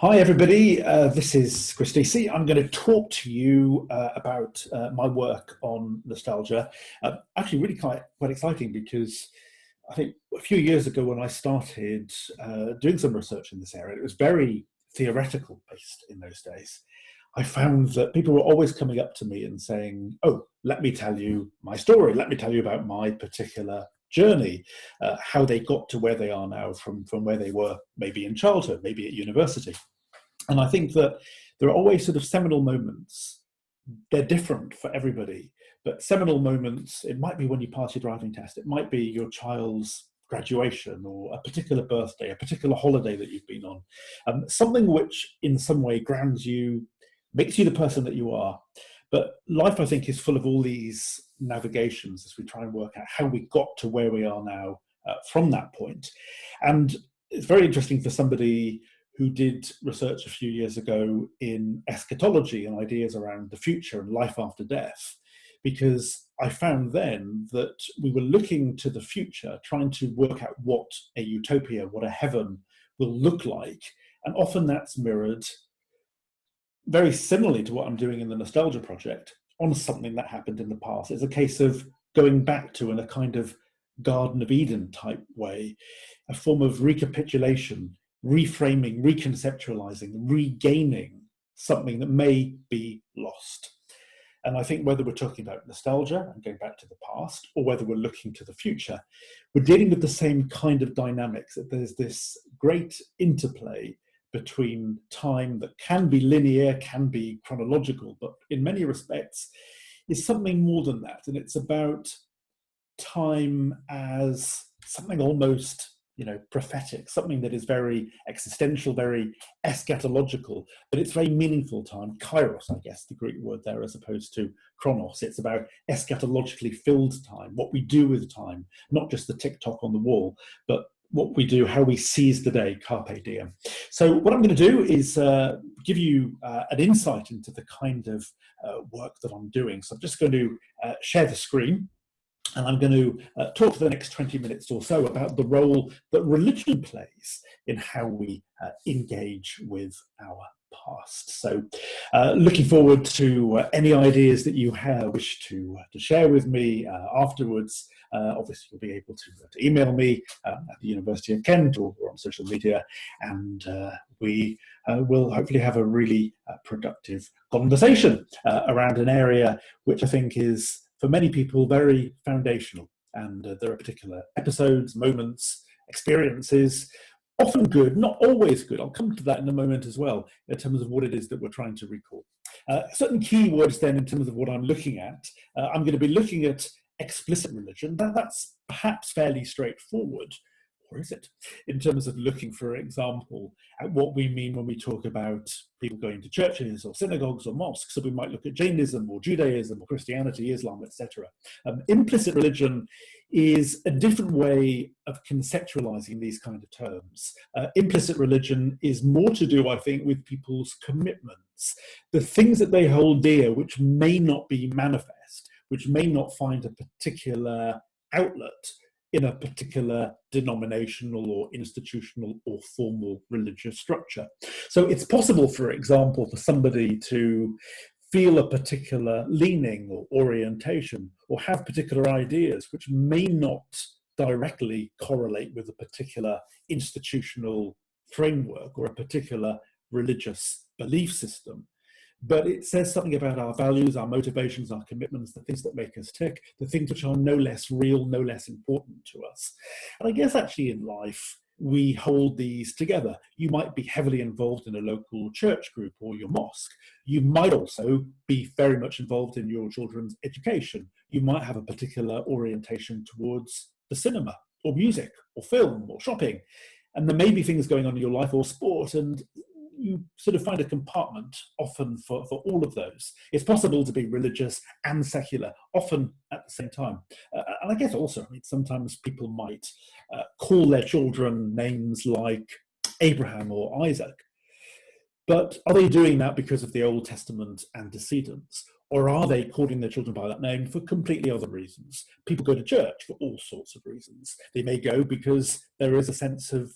Hi, everybody. This is Chris Deacy. I'm going to talk to you about my work on nostalgia. Actually, really quite exciting because I think a few years ago when I started doing some research in this area, it was very theoretical based in those days. I found that people were always coming up to me and saying, "Oh, let me tell you my story. Let me tell you about my particular journey, how they got to where they are now from where they were maybe in childhood, maybe at university." And I think that there are always sort of seminal moments. They're different for everybody, but seminal moments, it might be when you pass your driving test, it might be your child's graduation or a particular birthday, a particular holiday that you've been on, something which in some way grounds you, makes you the person that you are. But life, I think, is full of all these navigations as we try and work out how we got to where we are now from that point. And it's very interesting for somebody who did research a few years ago in eschatology and ideas around the future and life after death, because I found then that we were looking to the future, trying to work out what a utopia, what a heaven will look like. And often that's mirrored very similarly to what I'm doing in the Nostalgia Project on something that happened in the past. It's a case of going back to, in a kind of Garden of Eden type way, a form of recapitulation, reframing, reconceptualizing, regaining something that may be lost. And I think whether we're talking about nostalgia and going back to the past, or whether we're looking to the future, we're dealing with the same kind of dynamics, that there's this great interplay between time that can be linear, can be chronological, but in many respects is something more than that. And it's about time as something almost, prophetic, something that is very existential, very eschatological, but it's very meaningful time. Kairos, I guess, the Greek word there, as opposed to chronos. It's about eschatologically filled time, what we do with time, not just the tick-tock on the wall, but what we do, how we seize the day, carpe diem. So what I'm going to do is give you an insight into the kind of work that I'm doing. So I'm just going to share the screen. And I'm going to talk for the next 20 minutes or so about the role that religion plays in how we engage with our past. So looking forward to any ideas that you wish to share with me afterwards. Obviously, you'll be able to email me at the University of Kent or on social media, and we will hopefully have a really productive conversation around an area which I think is, for many people, very foundational. And there are particular episodes, moments, experiences, often good, not always good. I'll come to that in a moment as well, in terms of what it is that we're trying to recall. Certain keywords then in terms of what I'm looking at. I'm going to be looking at explicit religion. That's perhaps fairly straightforward. Or is it? In terms of looking, for example, at what we mean when we talk about people going to churches or synagogues or mosques. So we might look at Jainism or Judaism or Christianity, Islam, etc. Implicit religion is a different way of conceptualizing these kind of terms. Implicit religion is more to do, I think, with people's commitments, the things that they hold dear, which may not be manifest, which may not find a particular outlet in a particular denominational or institutional or formal religious structure. So it's possible, for example, for somebody to feel a particular leaning or orientation or have particular ideas which may not directly correlate with a particular institutional framework or a particular religious belief system. But it says something about our values, our motivations, our commitments, the things that make us tick, the things which are no less real, no less important to us. And I guess actually in life, we hold these together. You might be heavily involved in a local church group or your mosque. You might also be very much involved in your children's education. You might have a particular orientation towards the cinema or music or film or shopping. And there may be things going on in your life or sport, and you sort of find a compartment often for all of those. It's possible to be religious and secular, often at the same time. And I guess also, sometimes people might call their children names like Abraham or Isaac. But are they doing that because of the Old Testament antecedents? Or are they calling their children by that name for completely other reasons? People go to church for all sorts of reasons. They may go because there is a sense of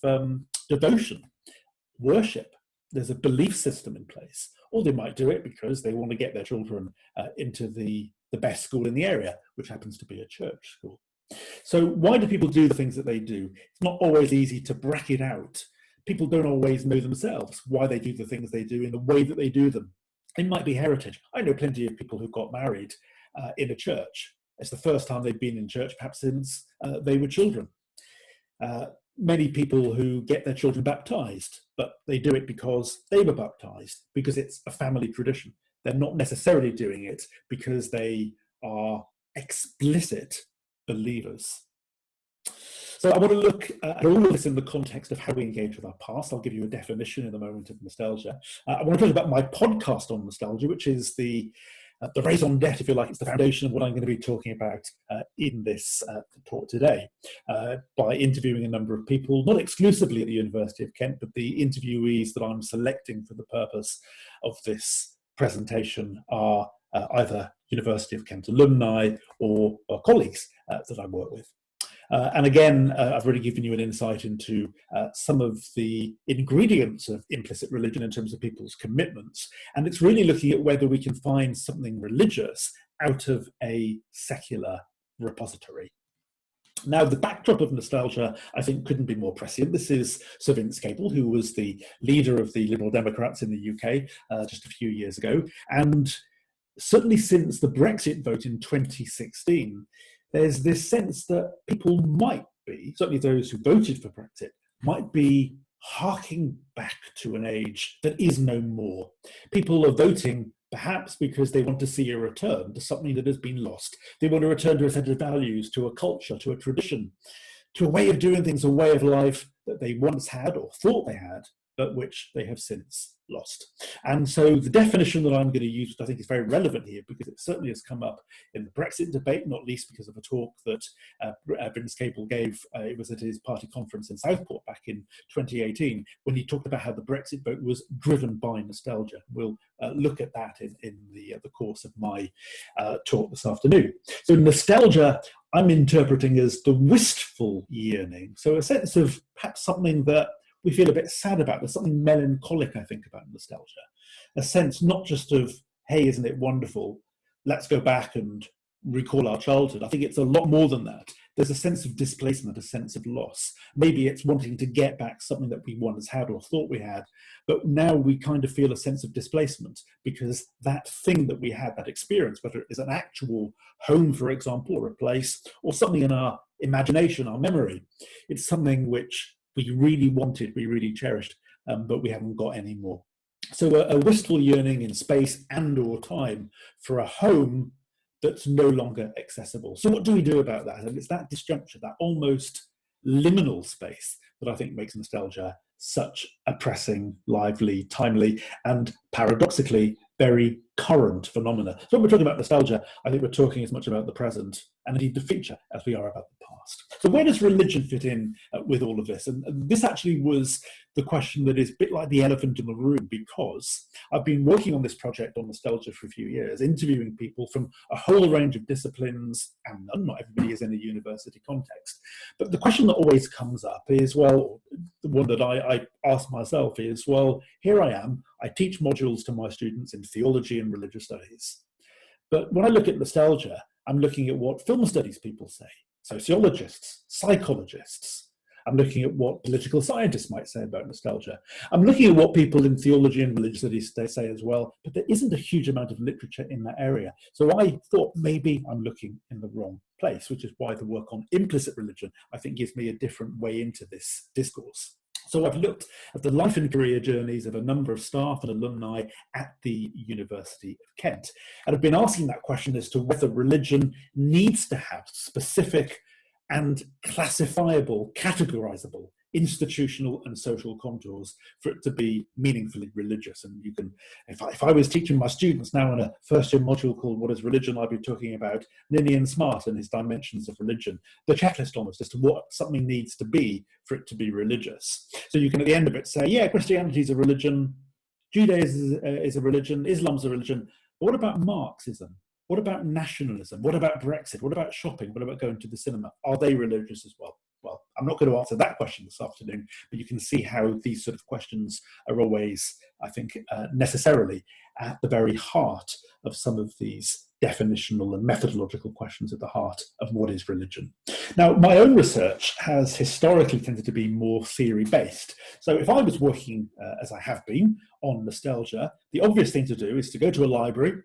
devotion, worship, there's a belief system in place, or they might do it because they want to get their children into the best school in the area, which happens to be a church school. So why do people do the things that they do? It's not always easy to bracket out. People don't always know themselves why they do the things they do in the way that they do them. It might be heritage. I know plenty of people who got married in a church. It's the first time they've been in church, perhaps since they were children. Many people who get their children baptized, but they do it because they were baptized, because it's a family tradition. They're not necessarily doing it because they are explicit believers. So I want to look at all of this in the context of how we engage with our past. I'll give you a definition in a moment of nostalgia. I want to talk about my podcast on nostalgia, which is the raison d'etre, if you like. It's the foundation of what I'm going to be talking about in this talk today, by interviewing a number of people, not exclusively at the University of Kent, but the interviewees that I'm selecting for the purpose of this presentation are either University of Kent alumni or colleagues that I work with. And again, I've already given you an insight into some of the ingredients of implicit religion in terms of people's commitments. And it's really looking at whether we can find something religious out of a secular repository. Now, the backdrop of nostalgia, I think, couldn't be more prescient. This is Sir Vince Cable, who was the leader of the Liberal Democrats in the UK just a few years ago. And certainly since the Brexit vote in 2016, there's this sense that people might be, certainly those who voted for Brexit, might be harking back to an age that is no more. People are voting perhaps because they want to see a return to something that has been lost. They want to return to a set of values, to a culture, to a tradition, to a way of doing things, a way of life that they once had or thought they had, but which they have since lost. And so the definition that I'm going to use, which I think is very relevant here, because it certainly has come up in the Brexit debate, not least because of a talk that Vince Cable gave. It was at his party conference in Southport back in 2018, when he talked about how the Brexit vote was driven by nostalgia. We'll look at that in the course of my talk this afternoon. So nostalgia, I'm interpreting as the wistful yearning. So a sense of perhaps something that we feel a bit sad about. There's something melancholic, I think, about nostalgia. A sense not just of, hey, isn't it wonderful? Let's go back and recall our childhood. I think it's a lot more than that. There's a sense of displacement, a sense of loss. Maybe it's wanting to get back something that we once had or thought we had, but now we kind of feel a sense of displacement because that thing that we had, that experience, whether it is an actual home, for example, or a place, or something in our imagination, our memory, it's something which we really wanted, we really cherished, but we haven't got any more. So a wistful yearning in space and or time for a home that's no longer accessible. So what do we do about that? And it's that disjuncture, that almost liminal space that I think makes nostalgia such a pressing, lively, timely, and paradoxically very current phenomena. So when we're talking about nostalgia, I think we're talking as much about the present and indeed the future as we are about the past. So where does religion fit in with all of this? And this actually was the question that is a bit like the elephant in the room, because I've been working on this project on nostalgia for a few years, interviewing people from a whole range of disciplines, and not everybody is in a university context. But the question that always comes up is, well, the one that I ask myself is, well, here I am, I teach modules to my students in theology and religious studies. But when I look at nostalgia, I'm looking at what film studies people say, sociologists, psychologists. I'm looking at what political scientists might say about nostalgia. I'm looking at what people in theology and religious studies they say as well, but there isn't a huge amount of literature in that area. So I thought maybe I'm looking in the wrong place, which is why the work on implicit religion, I think, gives me a different way into this discourse. So I've looked at the life and career journeys of a number of staff and alumni at the University of Kent. And I've been asking that question as to whether religion needs to have specific and classifiable, categorizable, institutional and social contours for it to be meaningfully religious. And you can, if I was teaching my students now in a first year module called What is Religion, I'd be talking about Ninian Smart and his dimensions of religion, the checklist almost as to what something needs to be for it to be religious. So you can at the end of it say, yeah, Christianity is a religion, Judaism is a religion, Islam's a religion, but what about Marxism? What about nationalism? What about Brexit? What about shopping? What about going to the cinema? Are they religious as well? Well, I'm not going to answer that question this afternoon, but you can see how these sort of questions are always, I think, necessarily at the very heart of some of these definitional and methodological questions at the heart of what is religion. Now, my own research has historically tended to be more theory-based. So if I was working, as I have been, on nostalgia, the obvious thing to do is to go to a library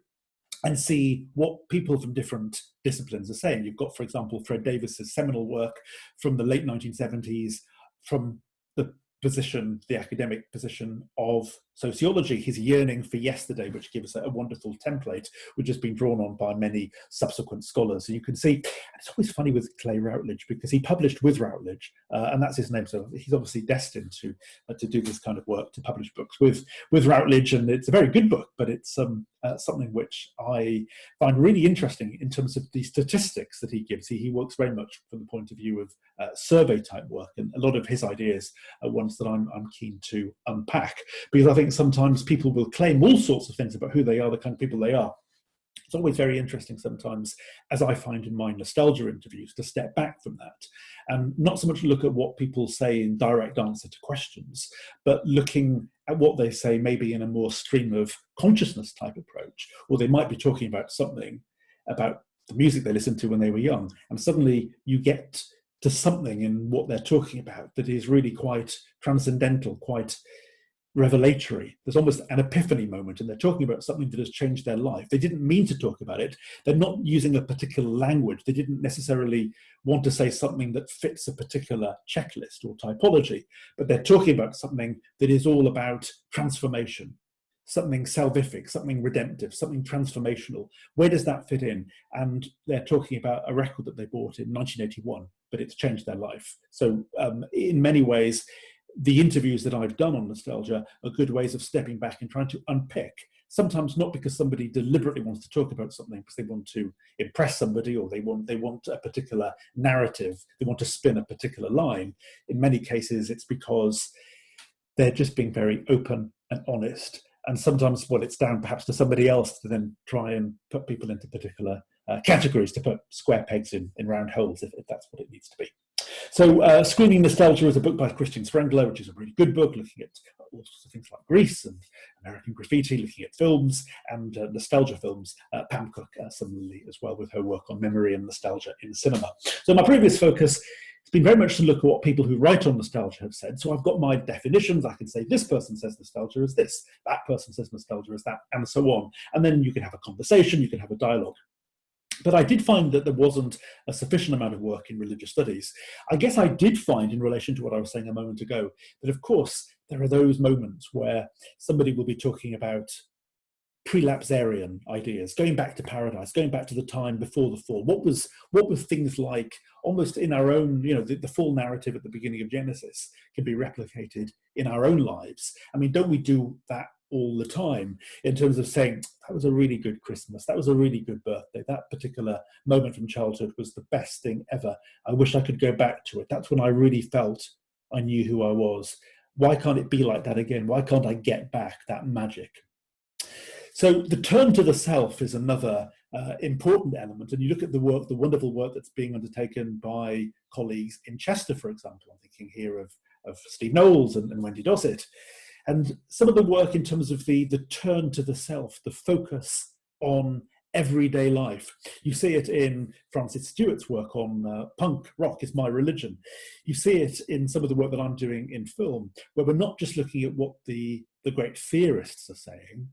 and see what people from different disciplines are saying. You've got, for example, Fred Davis's seminal work from the late 1970s, from the position, the academic position of sociology, his yearning for yesterday, which gives a wonderful template, which has been drawn on by many subsequent scholars. And you can see, it's always funny with Clay Routledge, because he published with Routledge, and that's his name, so he's obviously destined to do this kind of work, to publish books with Routledge, and it's a very good book, but it's something which I find really interesting in terms of the statistics that he gives. He works very much from the point of view of survey type work, and a lot of his ideas are ones that I'm keen to unpack, because I think sometimes people will claim all sorts of things about who they are, the kind of people they are. It's always very interesting sometimes, as I find in my nostalgia interviews, to step back from that and not so much look at what people say in direct answer to questions, but looking at what they say maybe in a more stream of consciousness type approach, or they might be talking about something, about the music they listened to when they were young, and suddenly you get to something in what they're talking about that is really quite transcendental, quite revelatory. There's almost an epiphany moment, and they're talking about something that has changed their life. They didn't mean to talk about it. They're not using a particular language. They didn't necessarily want to say something that fits a particular checklist or typology, but they're talking about something that is all about transformation, something salvific, something redemptive, something transformational. Where does that fit in? And they're talking about a record that they bought in 1981, but it's changed their life. So in many ways, the interviews that I've done on nostalgia are good ways of stepping back and trying to unpick, sometimes not because somebody deliberately wants to talk about something because they want to impress somebody, or they want a particular narrative, they want to spin a particular line. In many cases, it's because they're just being very open and honest. And sometimes, well, it's down perhaps to somebody else to then try and put people into particular categories, to put square pegs in round holes, if that's what it needs to be. So Screening Nostalgia is a book by Christian Sprengler, which is a really good book, looking at all sorts of things like Greece and American graffiti, looking at films and nostalgia films. Pam Cook, similarly as well, with her work on memory and nostalgia in cinema. So my previous focus has been very much to look at what people who write on nostalgia have said. So I've got my definitions. I can say this person says nostalgia is this, that person says nostalgia is that, and so on. And then you can have a conversation, you can have a dialogue. But I did find that there wasn't a sufficient amount of work in religious studies. I guess I did find, in relation to what I was saying a moment ago, that of course there are those moments where somebody will be talking about prelapsarian ideas, going back to paradise, going back to the time before the fall. What was things like, almost in our own, the full narrative at the beginning of Genesis can be replicated in our own lives. I mean, don't we do that all the time, in terms of saying, that was a really good Christmas, that was a really good birthday, that particular moment from childhood was the best thing ever, I wish I could go back to it, that's when I really felt I knew who I was. Why can't it be like that again? Why can't I get back that magic? So the turn to the self is another important element. And you look at the wonderful work that's being undertaken by colleagues in Chester, for example. I'm thinking here of Steve Knowles and Wendy Dossett. And some of the work in terms of the turn to the self, the focus on everyday life. You see it in Francis Stewart's work on punk rock is my religion. You see it in some of the work that I'm doing in film, where we're not just looking at what the great theorists are saying,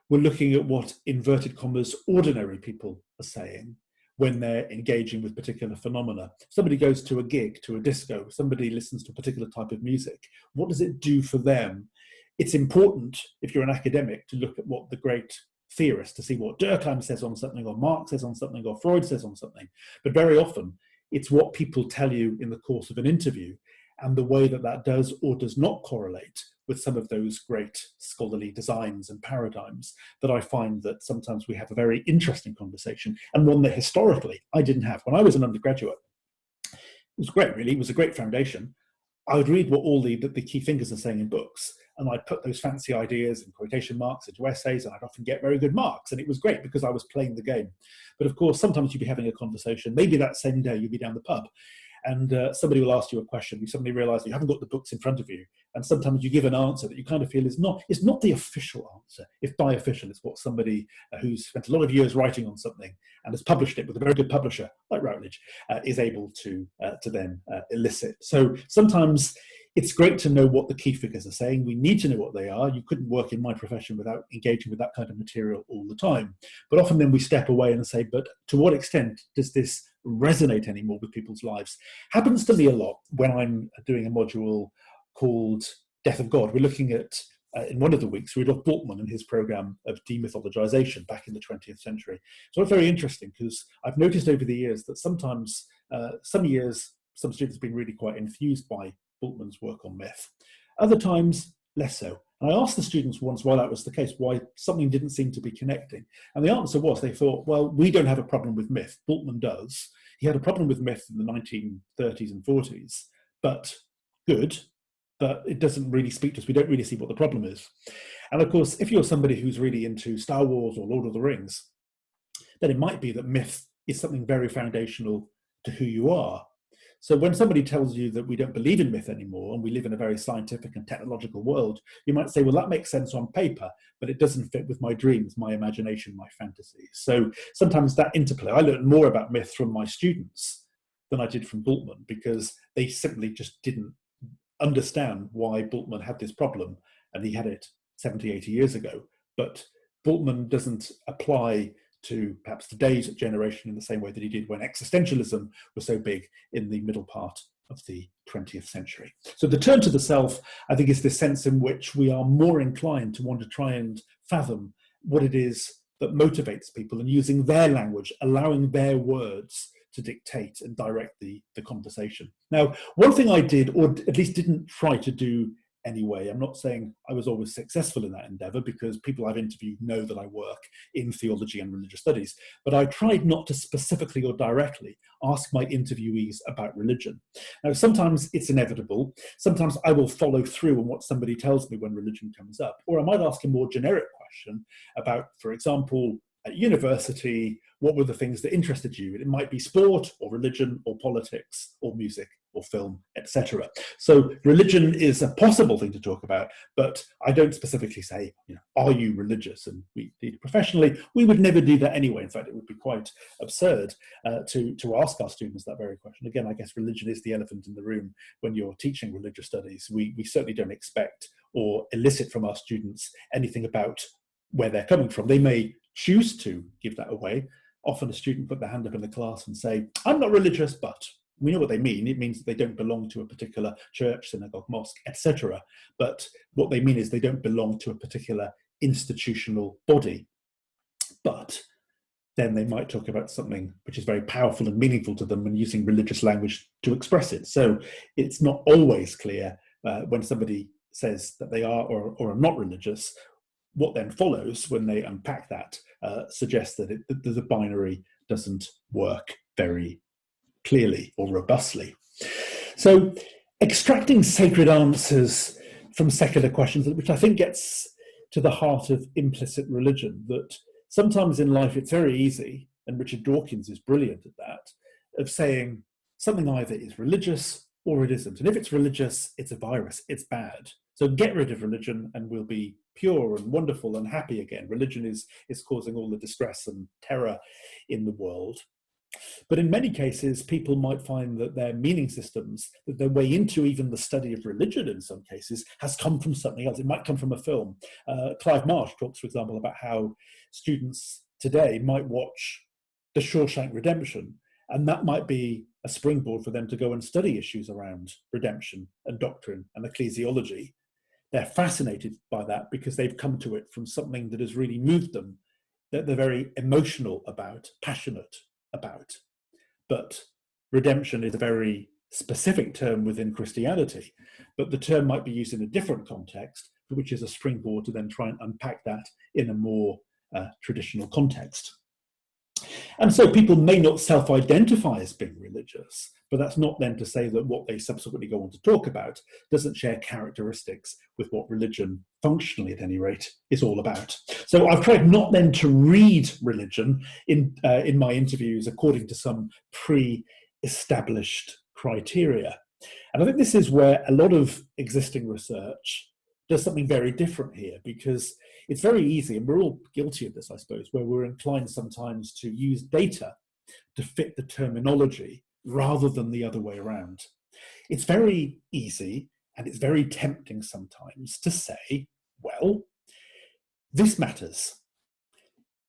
we're looking at what, inverted commas, ordinary people are saying when they're engaging with particular phenomena. Somebody goes to a gig, to a disco, somebody listens to a particular type of music. What does it do for them? It's important, if you're an academic, to look at what the great theorists, to see what Durkheim says on something, or Marx says on something, or Freud says on something. But very often, it's what people tell you in the course of an interview, and the way that does or does not correlate with some of those great scholarly designs and paradigms, that I find that sometimes we have a very interesting conversation, and one that historically I didn't have. When I was an undergraduate, it was great, really. It was a great foundation. I would read what all the key thinkers are saying in books, and I'd put those fancy ideas and quotation marks into essays, and I'd often get very good marks, and it was great because I was playing the game. But of course, sometimes you'd be having a conversation, maybe that same day you'd be down the pub, and somebody will ask you a question, you suddenly realise you haven't got the books in front of you, and sometimes you give an answer that you kind of feel is not the official answer. If by official, it's what somebody who's spent a lot of years writing on something and has published it with a very good publisher like Routledge is able to then elicit. So sometimes it's great to know what the key figures are saying. We need to know what they are. You couldn't work in my profession without engaging with that kind of material all the time. But often then we step away and say, but to what extent does this resonate anymore with people's lives? Happens to me a lot when I'm doing a module called Death of God. We're looking at, in one of the weeks, Rudolf Bultmann and his program of demythologization back in the 20th century. So it's very interesting because I've noticed over the years that sometimes, some years, some students have been really quite enthused by Bultmann's work on myth. Other times, less so. And I asked the students once why that was the case, why something didn't seem to be connecting. And the answer was they thought, well, we don't have a problem with myth. Bultmann does. He had a problem with myth in the 1930s and 40s, but it doesn't really speak to us. We don't really see what the problem is. And of course, if you're somebody who's really into Star Wars or Lord of the Rings, then it might be that myth is something very foundational to who you are. So when somebody tells you that we don't believe in myth anymore and we live in a very scientific and technological world, you might say, well, that makes sense on paper, but it doesn't fit with my dreams, my imagination, my fantasies. So sometimes that interplay, I learned more about myth from my students than I did from Bultmann because they simply just didn't understand why Bultmann had this problem, and he had it 70, 80 years ago. But Bultmann doesn't apply to perhaps today's generation in the same way that he did when existentialism was so big in the middle part of the 20th century. So the turn to the self, I think, is this sense in which we are more inclined to want to try and fathom what it is that motivates people, and using their language, allowing their words to dictate and direct the conversation. Now, one thing I did, or at least didn't try to do anyway, I'm not saying I was always successful in that endeavor, because people I've interviewed know that I work in theology and religious studies, but I tried not to specifically or directly ask my interviewees about religion. Now, sometimes it's inevitable. Sometimes I will follow through on what somebody tells me when religion comes up, or I might ask a more generic question about, for example, at university, what were the things that interested you? It might be sport or religion or politics or music or film, etc. So religion is a possible thing to talk about, but I don't specifically say, are you religious? And we professionally, we would never do that anyway. In fact, it would be quite absurd to ask our students that very question. Again, I guess religion is the elephant in the room when you're teaching religious studies. We certainly don't expect or elicit from our students anything about where they're coming from. They may choose to give that away. Often a student put their hand up in the class and say, I'm not religious, but we know what they mean. It means that they don't belong to a particular church, synagogue, mosque, etc. But what they mean is they don't belong to a particular institutional body. But then they might talk about something which is very powerful and meaningful to them and using religious language to express it. So it's not always clear when somebody says that they are or are not religious. What then follows when they unpack that suggests that the binary doesn't work very clearly or robustly. So extracting sacred answers from secular questions, which I think gets to the heart of implicit religion, that sometimes in life it's very easy, and Richard Dawkins is brilliant at that, of saying something either is religious or it isn't. And if it's religious, it's a virus, it's bad. So get rid of religion and we'll be pure and wonderful and happy again. Religion is causing all the distress and terror in the world. But in many cases, people might find that their meaning systems, that their way into even the study of religion in some cases, has come from something else. It might come from a film. Clive Marsh talks, for example, about how students today might watch The Shawshank Redemption, and that might be a springboard for them to go and study issues around redemption and doctrine and ecclesiology. They're fascinated by that because they've come to it from something that has really moved them, that they're very emotional about, passionate about. But redemption is a very specific term within Christianity, but the term might be used in a different context, which is a springboard to then try and unpack that in a more traditional context. And so people may not self-identify as being religious, but that's not then to say that what they subsequently go on to talk about doesn't share characteristics with what religion, functionally at any rate, is all about. So I've tried not then to read religion in my interviews according to some pre-established criteria. And I think this is where a lot of existing research does something very different here, because it's very easy, and we're all guilty of this, I suppose, where we're inclined sometimes to use data to fit the terminology rather than the other way around. It's very easy and it's very tempting sometimes to say, well, this matters.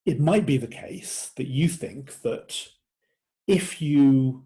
It might be the case that you think that if you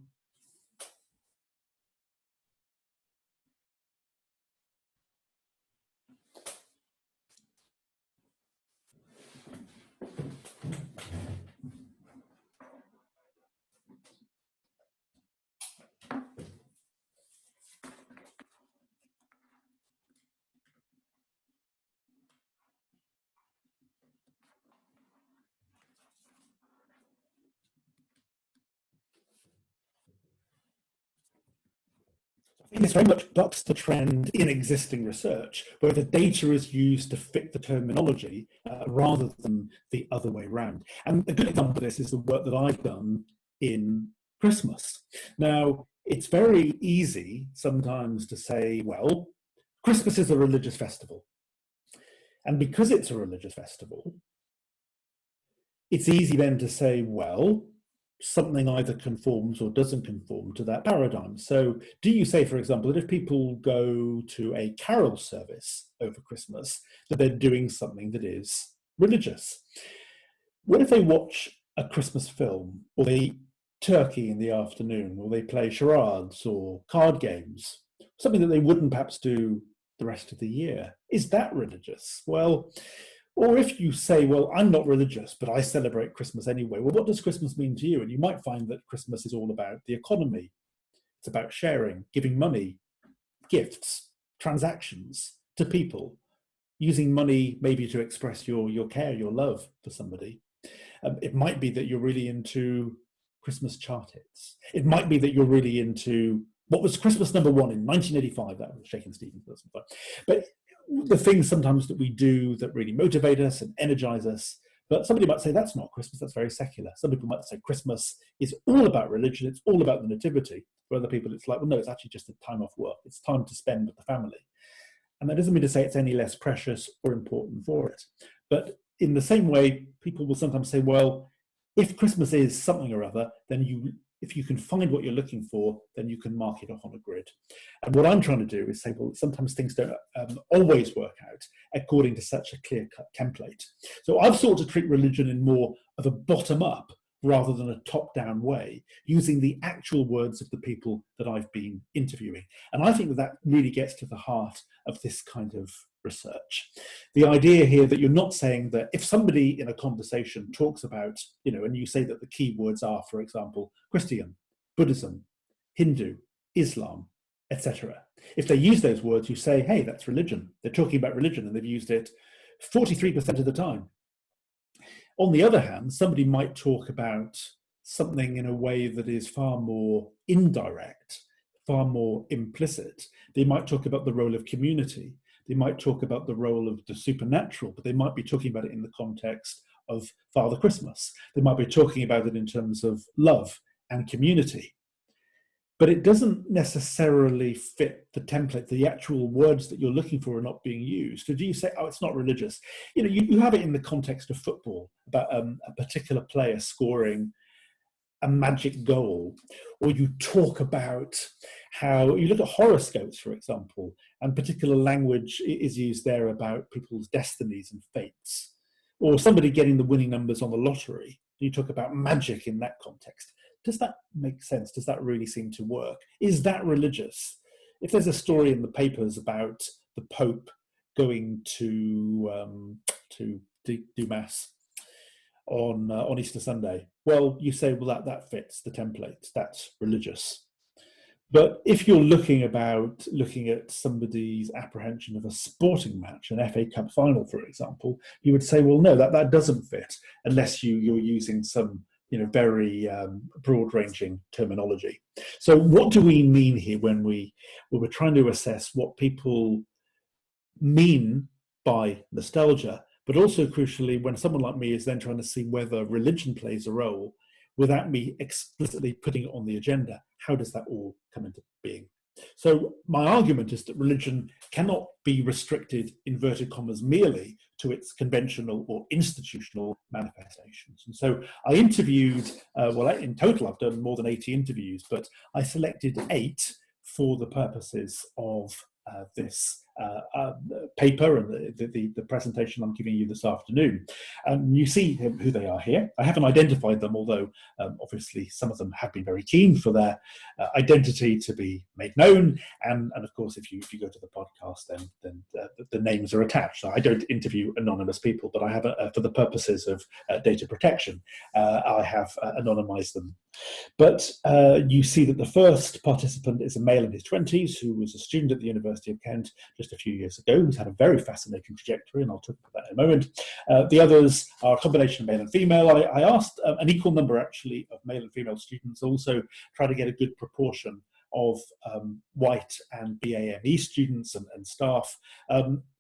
I think this very much bucks the trend in existing research, where the data is used to fit the terminology rather than the other way around. And a good example of this is the work that I've done in Christmas. Now, it's very easy sometimes to say, well, Christmas is a religious festival. And because it's a religious festival, it's easy then to say, well, something either conforms or doesn't conform to that paradigm. So do you say, for example, that if people go to a carol service over Christmas, that they're doing something that is religious? What if they watch a Christmas film, or they eat turkey in the afternoon, or they play charades or card games, something that they wouldn't perhaps do the rest of the year? Is that religious? Well, or if you say, well, I'm not religious, but I celebrate Christmas anyway. Well, what does Christmas mean to you? And you might find that Christmas is all about the economy. It's about sharing, giving money, gifts, transactions to people, using money maybe to express your care, your love for somebody. It might be that you're really into Christmas chart hits. It might be that you're really into what was Christmas number one in 1985. That was Shakin' Stevens. But the things sometimes that we do that really motivate us and energize us. But somebody might say that's not Christmas, that's very secular. Some people might say Christmas is all about religion, it's all about the nativity. For other people, it's like, well, no, it's actually just a time off work. It's time to spend with the family. And that doesn't mean to say it's any less precious or important for it. But in the same way, people will sometimes say, well, if Christmas is something or other, then if you can find what you're looking for, then you can mark it off on a grid. And what I'm trying to do is say, well, sometimes things don't always work out according to such a clear-cut template. So I've sought to treat religion in more of a bottom-up rather than a top-down way, using the actual words of the people that I've been interviewing. And I think that really gets to the heart of this kind of research. The idea here that you're not saying that if somebody in a conversation talks about, and you say that the key words are, for example, Christian, Buddhism, Hindu, Islam, etc. If they use those words, you say, hey, that's religion. They're talking about religion, and they've used it 43% of the time. On the other hand, somebody might talk about something in a way that is far more indirect, far more implicit. They might talk about the role of community. They might talk about the role of the supernatural, but they might be talking about it in the context of Father Christmas. They might be talking about it in terms of love and community. But it doesn't necessarily fit the template. The actual words that you're looking for are not being used. So do you say, oh, it's not religious? You have it in the context of football, about a particular player scoring a magic goal, or you talk about how you look at horoscopes, for example, and particular language is used there about people's destinies and fates, or somebody getting the winning numbers on the lottery. You talk about magic in that context. Does that make sense? Does that really seem to work? Is that religious? If there's a story in the papers about the Pope going to do Mass on Easter Sunday, well, you say, well, that fits the template. That's religious. But if you're looking at somebody's apprehension of a sporting match, an FA Cup final, for example, you would say, well, no, that doesn't fit unless you're using some very broad-ranging terminology. So what do we mean here when we're trying to assess what people mean by nostalgia, but also crucially when someone like me is then trying to see whether religion plays a role, without me explicitly putting it on the agenda. How does that all come into being? So my argument is that religion cannot be restricted, inverted commas, merely to its conventional or institutional manifestations. And so I interviewed, well, in total I've done more than 80 interviews, but I selected 8 for the purposes of this paper and the presentation I'm giving you this afternoon. You see who they are here. I haven't identified them, although obviously some of them have been very keen for their identity to be made known. And of course, if you go to the podcast, then the names are attached. So I don't interview anonymous people, but I have, for the purposes of data protection, I have anonymized them. But you see that the first participant is a male in his 20s who was a student at the University of Kent just a few years ago, who's had a very fascinating trajectory, and I'll talk about that in a moment. The others are a combination of male and female. I asked an equal number, actually, of male and female students, also try to get a good proportion of white and BAME students and staff.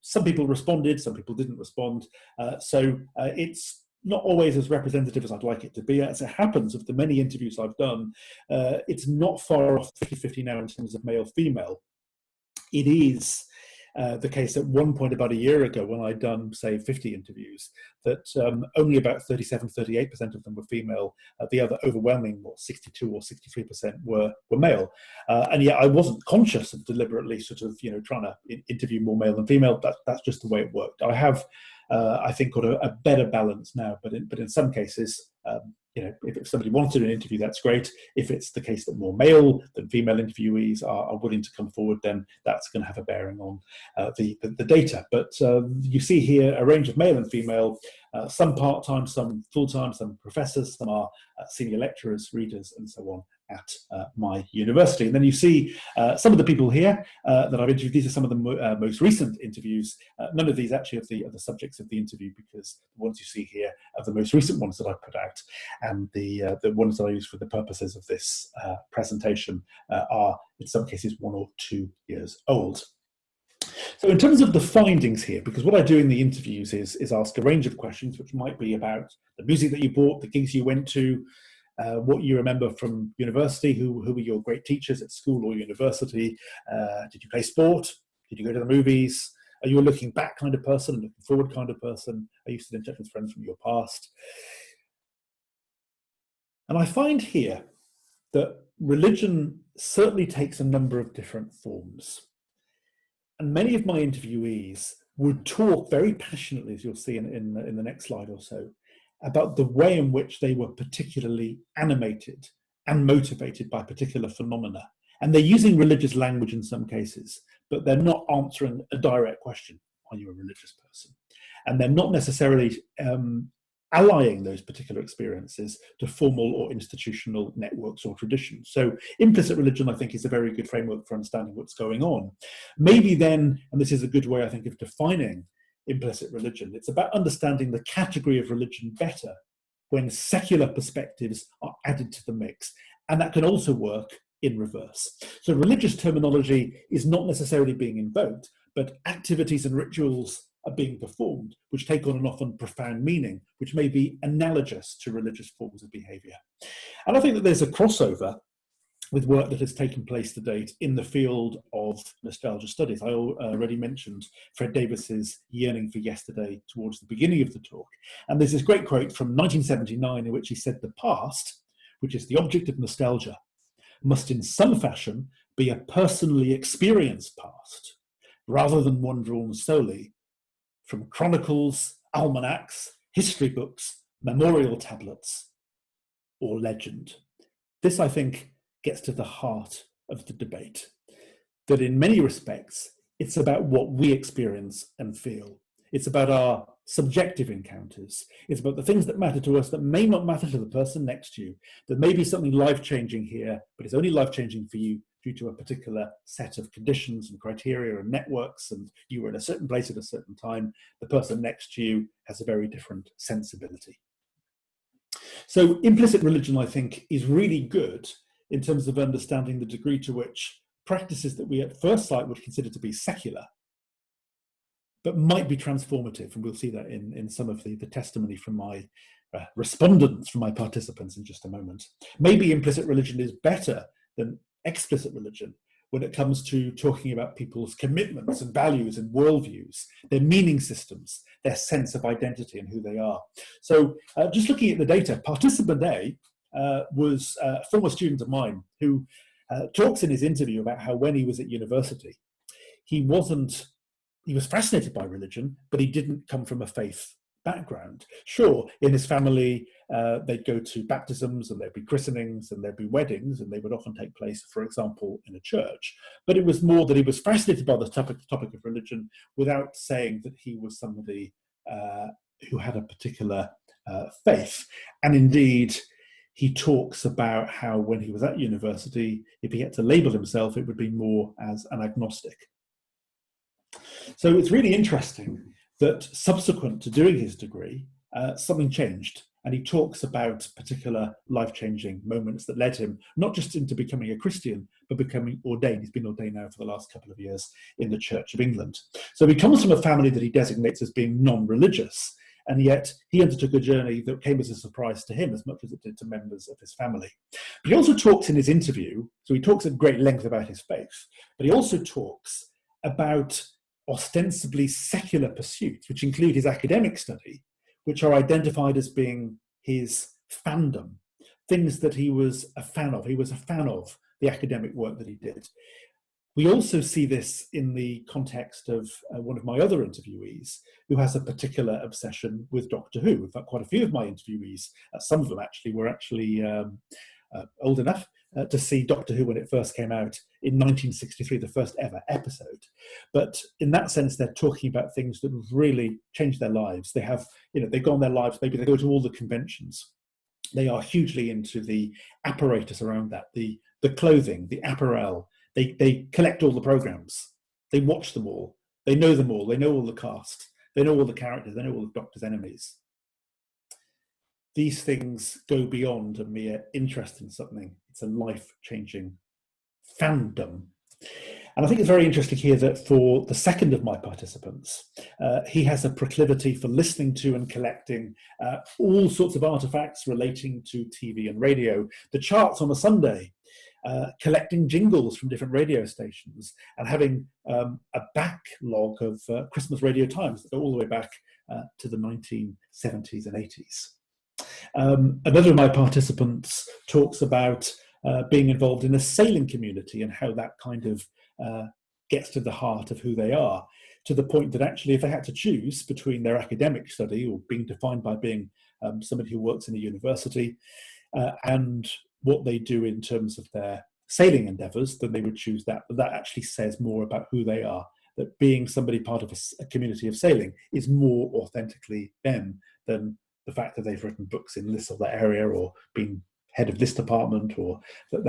Some people responded, some people didn't respond. So it's not always as representative as I'd like it to be. As it happens, of the many interviews I've done, it's not far off 50-50 now in terms of male-female. It is the case at one point about a year ago when I'd done, say, 50 interviews, that only about 37-38% of them were female. The other overwhelming, 62 or 63% were male. And yet I wasn't conscious of deliberately sort of, trying to interview more male than female. That's just the way it worked. I have, I think, got a better balance now, but in some cases, if somebody wants to do an interview, that's great. If it's the case that more male than female interviewees are willing to come forward, then that's going to have a bearing on the data. But you see here a range of male and female, some part-time, some full-time, some professors, some are senior lecturers, readers, and so on at my university. And then you see some of the people here that I've interviewed. These are some of the most recent interviews. None of these actually are the subjects of the interview, because the ones you see here are the most recent ones that I've put out, and the ones that I use for the purposes of this presentation are in some cases 1 or 2 years old. So in terms of the findings here, because what I do in the interviews is ask a range of questions, which might be about the music that you bought, the gigs you went to, what you remember from university, who were your great teachers at school or university, did you play sport, did you go to the movies, are you a looking back kind of person, a looking forward kind of person, are you still in touch with friends from your past? And I find here that religion certainly takes a number of different forms. And many of my interviewees would talk very passionately, as you'll see in the next slide or so, about the way in which they were particularly animated and motivated by particular phenomena. And they're using religious language in some cases, but they're not answering a direct question, are you a religious person? And they're not necessarily allying those particular experiences to formal or institutional networks or traditions. So implicit religion, I think, is a very good framework for understanding what's going on. Maybe then, and this is a good way, I think, of defining implicit religion, it's about understanding the category of religion better when secular perspectives are added to the mix. And that can also work in reverse. So religious terminology is not necessarily being invoked, but activities and rituals are being performed, which take on an often profound meaning, which may be analogous to religious forms of behavior. And I think that there's a crossover with work that has taken place to date in the field of nostalgia studies. I already mentioned Fred Davis's yearning for yesterday towards the beginning of the talk. And there's this great quote from 1979 in which he said, "The past, which is the object of nostalgia, must in some fashion be a personally experienced past, rather than one drawn solely from chronicles, almanacs, history books, memorial tablets, or legend." This, I think, gets to the heart of the debate, that in many respects, it's about what we experience and feel. It's about our subjective encounters. It's about the things that matter to us that may not matter to the person next to you. There may be something life-changing here, but it's only life-changing for you due to a particular set of conditions and criteria and networks, and you were in a certain place at a certain time. The person next to you has a very different sensibility. So implicit religion, I think, is really good in terms of understanding the degree to which practices that we at first sight would consider to be secular, but might be transformative. And we'll see that in some of the testimony from my respondents, from my participants in just a moment. Maybe implicit religion is better than explicit religion when it comes to talking about people's commitments and values and worldviews, their meaning systems, their sense of identity and who they are. So just looking at the data, participant A was a former student of mine who talks in his interview about how when he was at university, he was fascinated by religion, but he didn't come from a faith background. Sure, in his family, they'd go to baptisms and there'd be christenings and there'd be weddings, and they would often take place, for example, in a church. But it was more that he was fascinated by the topic of religion without saying that he was somebody who had a particular faith. And indeed, he talks about how when he was at university, if he had to label himself, it would be more as an agnostic. So it's really interesting that subsequent to doing his degree, something changed. And he talks about particular life-changing moments that led him not just into becoming a Christian, but becoming ordained. He's been ordained now for the last couple of years in the Church of England. So he comes from a family that he designates as being non-religious, and yet he undertook a journey that came as a surprise to him as much as it did to members of his family. But he also talks in his interview, so he talks at great length about his faith, but he also talks about ostensibly secular pursuits, which include his academic study, which are identified as being his fandom, things that he was a fan of. He was a fan of the academic work that he did. We also see this in the context of one of my other interviewees, who has a particular obsession with Doctor Who. In fact, quite a few of my interviewees, some of them actually, were old enough to see Doctor Who when it first came out in 1963, the first ever episode. But in that sense, they're talking about things that really changed their lives. They have, they go on their lives, maybe they go to all the conventions. They are hugely into the apparatus around that, the clothing, the apparel. They collect all the programs. They watch them all. They know them all. They know all the cast. They know all the characters. They know all the Doctor's enemies. These things go beyond a mere interest in something. It's a life-changing fandom. And I think it's very interesting here that for the second of my participants, he has a proclivity for listening to and collecting all sorts of artifacts relating to TV and radio, the charts on a Sunday, collecting jingles from different radio stations, and having a backlog of Christmas radio times that go all the way back to the 1970s and 80s. Another of my participants talks about being involved in a sailing community and how that kind of gets to the heart of who they are, to the point that actually if they had to choose between their academic study or being defined by being somebody who works in a university and what they do in terms of their sailing endeavours, then they would choose that. But that actually says more about who they are, that being somebody part of a community of sailing is more authentically them than the fact that they've written books in this or that area or been head of this department, or that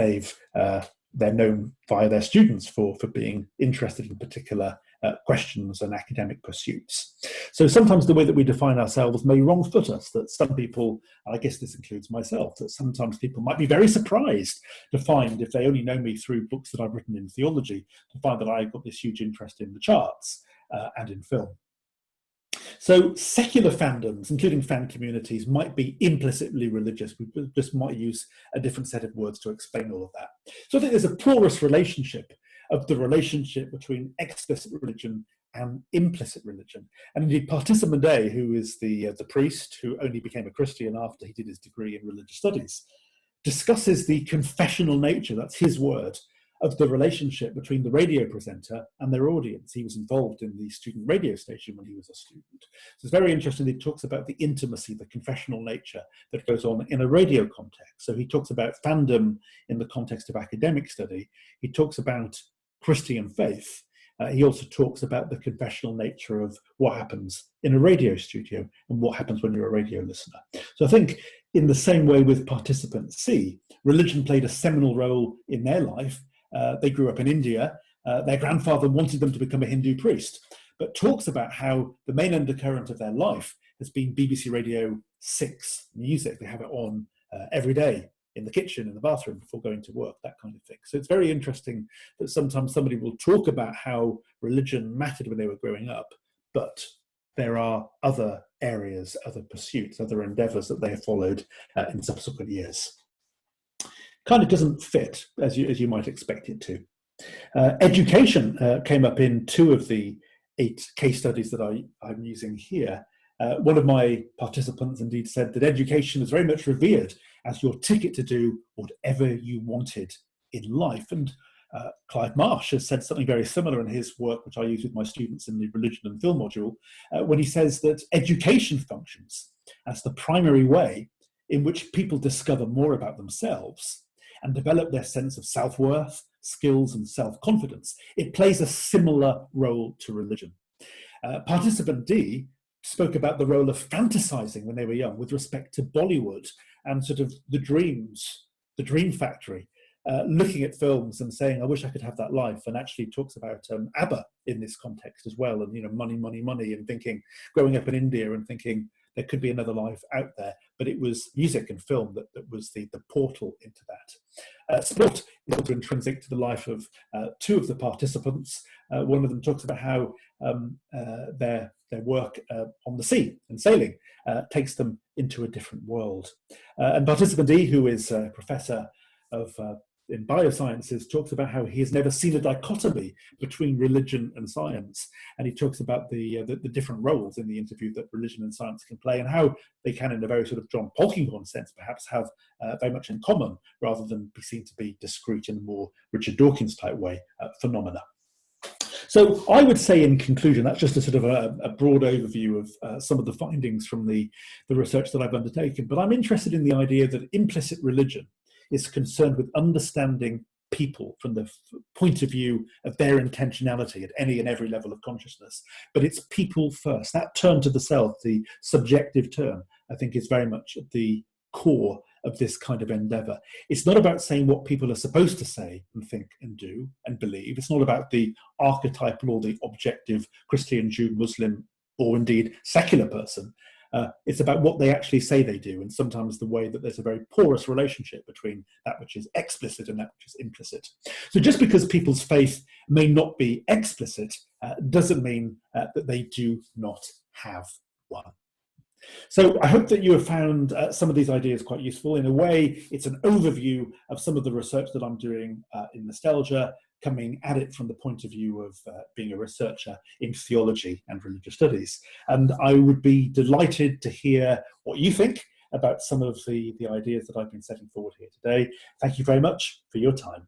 they're known via their students for being interested in particular questions and academic pursuits. So sometimes the way that we define ourselves may wrong foot us, that some people, and I guess this includes myself, that sometimes people might be very surprised to find, if they only know me through books that I've written in theology, to find that I've got this huge interest in the charts and in film. So secular fandoms, including fan communities, might be implicitly religious. We just might use a different set of words to explain all of that. So I think there's a porous relationship of the relationship between explicit religion and implicit religion. And indeed, Participant A, who is the priest who only became a Christian after he did his degree in religious studies, discusses the confessional nature, that's his word, of the relationship between the radio presenter and their audience. He was involved in the student radio station when he was a student. So it's very interesting. He talks about the intimacy, the confessional nature that goes on in a radio context. So he talks about fandom in the context of academic study. He talks about Christian faith. He also talks about the confessional nature of what happens in a radio studio and what happens when you're a radio listener. So I think in the same way with Participant C, religion played a seminal role in their life. They grew up in India. Their grandfather wanted them to become a Hindu priest, but talks about how the main undercurrent of their life has been BBC Radio 6 music. They have it on every day in the kitchen, in the bathroom, before going to work, that kind of thing. So it's very interesting that sometimes somebody will talk about how religion mattered when they were growing up, but there are other areas, other pursuits, other endeavours that they have followed in subsequent years. Kind of doesn't fit as you might expect it to. Education came up in 2 of the 8 case studies that I'm using here. One of my participants indeed said that education was very much revered as your ticket to do whatever you wanted in life. And Clive Marsh has said something very similar in his work, which I use with my students in the religion and film module, when he says that education functions as the primary way in which people discover more about themselves and develop their sense of self-worth, skills, and self-confidence. It plays a similar role to religion. Participant D spoke about the role of fantasizing when they were young with respect to Bollywood and sort of the dream factory, looking at films and saying, I wish I could have that life, and actually talks about ABBA in this context as well, and money, money, money, and thinking, growing up in India and thinking there could be another life out there, but it was music and film that was the portal into that. Sport is also intrinsic to the life of 2 of the participants. One of them talks about how their work on the sea and sailing takes them into a different world. And participant E, who is a professor in biosciences, talks about how he has never seen a dichotomy between religion and science, and he talks about the different roles in the interview that religion and science can play, and how they can, in a very sort of John Polkinghorne sense, perhaps have very much in common, rather than be seen to be discrete in a more Richard Dawkins type way phenomena. So I would say, in conclusion, that's just a sort of a broad overview of some of the findings from the research that I've undertaken. But I'm interested in the idea that implicit religion is concerned with understanding people from the point of view of their intentionality at any and every level of consciousness. But it's people first. That turn to the self, the subjective turn, I think is very much at the core of this kind of endeavour. It's not about saying what people are supposed to say and think and do and believe. It's not about the archetypal or the objective Christian, Jew, Muslim, or indeed secular person. It's about what they actually say they do, and sometimes the way that there's a very porous relationship between that which is explicit and that which is implicit. So just because people's faith may not be explicit doesn't mean that they do not have one. So I hope that you have found some of these ideas quite useful. In a way, it's an overview of some of the research that I'm doing in nostalgia, coming at it from the point of view of being a researcher in theology and religious studies. And I would be delighted to hear what you think about some of the ideas that I've been setting forward here today. Thank you very much for your time.